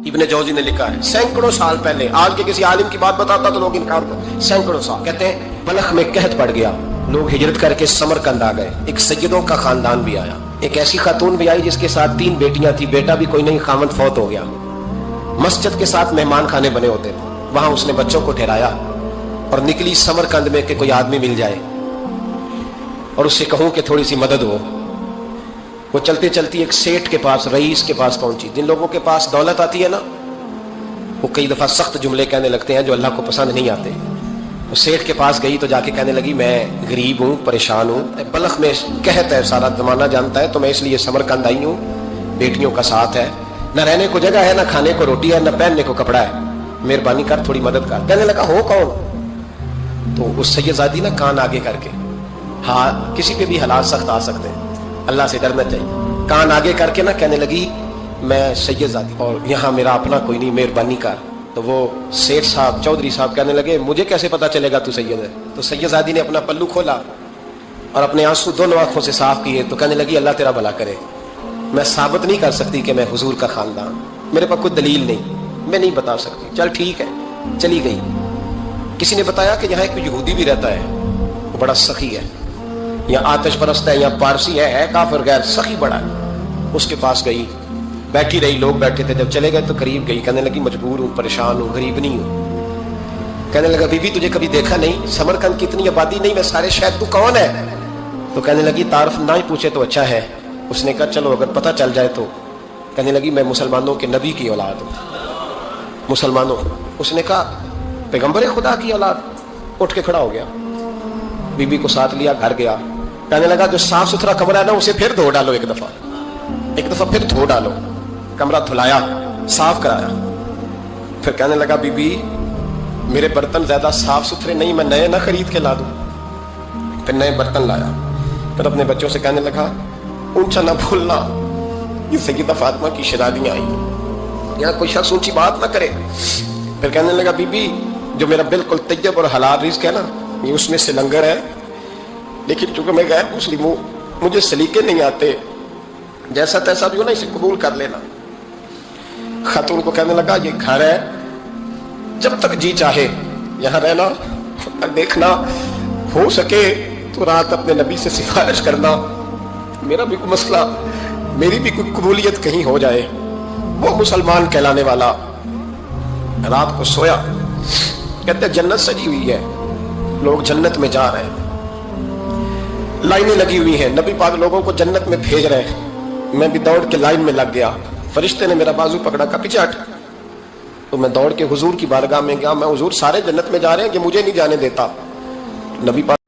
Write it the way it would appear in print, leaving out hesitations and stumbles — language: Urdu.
ابن جوزی نے لکھا ہے سینکڑوں سال پہلے، آج کے کسی عالم کی بات بتاتا تو لوگ انکار کرتے، سینکڑوں سال کہتے ہیں بلخ میں قحط پڑ گیا، لوگ ہجرت کر کے سمرقند آ گئے، ایک سیدوں کا خاندان بھی آیا، ایک ایسی خاتون بھی آئی جس کے ساتھ 3 بیٹیاں تھی، بیٹا بھی کوئی نہیں، خاوند فوت ہو گیا، مسجد کے ساتھ مہمان خانے بنے ہوتے تھے، وہاں اس نے بچوں کو ٹھہرایا اور نکلی سمرقند میں کہ کوئی آدمی مل جائے اور اس سے کہوں کہ تھوڑی سی مدد ہو۔ وہ چلتے چلتی ایک سیٹھ کے پاس، رئیس کے پاس پہنچی۔ جن لوگوں کے پاس دولت آتی ہے نا، وہ کئی دفعہ سخت جملے کہنے لگتے ہیں جو اللہ کو پسند نہیں آتے۔ وہ سیٹھ کے پاس گئی تو جا کے کہنے لگی میں غریب ہوں، پریشان ہوں، بلخ میں قحط ہے، سارا زمانہ جانتا ہے، تو میں اس لیے سمرقند آئی ہوں، بیٹیوں کا ساتھ ہے، نہ رہنے کو جگہ ہے، نہ کھانے کو روٹی ہے، نہ پہننے کو کپڑا ہے، مہربانی کر تھوڑی مدد کر۔ کہنے لگا ہو کون؟ تو اس سیدزادی نے کان آگے کر کے، ہاں کسی پہ بھی حالات سخت آ سکتے ہیں، اللہ سے ڈرنا چاہیے، کان آگے کر کے نہ کہنے لگی میں سیدزادی اور یہاں میرا اپنا کوئی نہیں، مہربانی کر۔ تو وہ سیٹھ صاحب، چودھری صاحب کہنے لگے مجھے کیسے پتا چلے گا تو سید ہے؟ تو سیدزادی نے اپنا پلو کھولا اور اپنے آنسو دونوں آنکھوں سے صاف کیے تو کہنے لگی اللہ تیرا بھلا کرے، میں ثابت نہیں کر سکتی کہ میں حضور کا خاندان، میرے پاس کوئی دلیل نہیں، میں نہیں بتا سکتی، چل ٹھیک ہے، چلی گئی۔ کسی نے بتایا کہ یہاں ایک یہودی بھی رہتا ہے، وہ بڑا سخی ہے، یا آتش پرست ہے، یا پارسی ہے کافر غیر، سخی بڑا ہے۔ اس کے پاس گئی، بیٹھی رہی، لوگ بیٹھے تھے، جب چلے گئے تو قریب گئی، کہنے لگی مجبور ہوں، پریشان ہوں، غریب نہیں ہوں۔ کہنے لگا بی بی تجھے کبھی دیکھا نہیں، سمرقند کی اتنی آبادی نہیں، میں سارے شہر، تو کون ہے؟ تو کہنے لگی تعارف نہ ہی پوچھے تو اچھا ہے۔ اس نے کہا چلو اگر پتہ چل جائے تو۔ کہنے لگی میں مسلمانوں کے نبی کی اولاد ہوں، مسلمانوں۔ اس نے کہا پیغمبر خدا کی اولاد؟ اٹھ کے کھڑا ہو گیا، بی بی کو ساتھ لیا، گھر گیا، کہنے لگا جو صاف ستھرا کمرہ ہے نا اسے پھر دھو ڈالو، ایک دفعہ پھر دھو ڈالو۔ کمرہ دھلایا، صاف کرایا، پھر کہنے لگا بی بی میرے برتن زیادہ صاف ستھرے نہیں، میں نئے نہ خرید کے لا دوں۔ پھر نئے برتن لایا، پھر اپنے بچوں سے کہنے لگا اونچا نہ بھولنا، یہ سیدہ فاطمہ کی شہزادیاں آئی ہیں، یہاں کوئی شخص اونچی بات نہ کرے۔ پھر کہنے لگا بی بی جو میرا بالکل طیب اور حلال رزق ہے نا، یہ اس میں سے لنگر ہے، لیکن چونکہ میں غیر مسلم ہوں، مجھے سلیقے نہیں آتے، جیسا تیسا بھی ہو نا اسے قبول کر لینا۔ خاتون کو کہنے لگا یہ گھر ہے، جب تک جی چاہے یہاں رہنا، اور دیکھنا ہو سکے تو رات اپنے نبی سے سفارش کرنا، میرا بھی کوئی مسئلہ، میری بھی کوئی قبولیت کہیں ہو جائے۔ وہ مسلمان کہلانے والا رات کو سویا، کہتے جنت سجی ہوئی ہے، لوگ جنت میں جا رہے ہیں، لائنیں لگی ہوئی ہیں، نبی پاک لوگوں کو جنت میں بھیج رہے ہیں، میں بھی دوڑ کے لائن میں لگ گیا، فرشتے نے میرا بازو پکڑا، کہا پیچھے ہٹ، تو میں دوڑ کے حضور کی بارگاہ میں گیا، میں حضور سارے جنت میں جا رہے ہیں کہ مجھے نہیں جانے دیتا؟ نبی پاک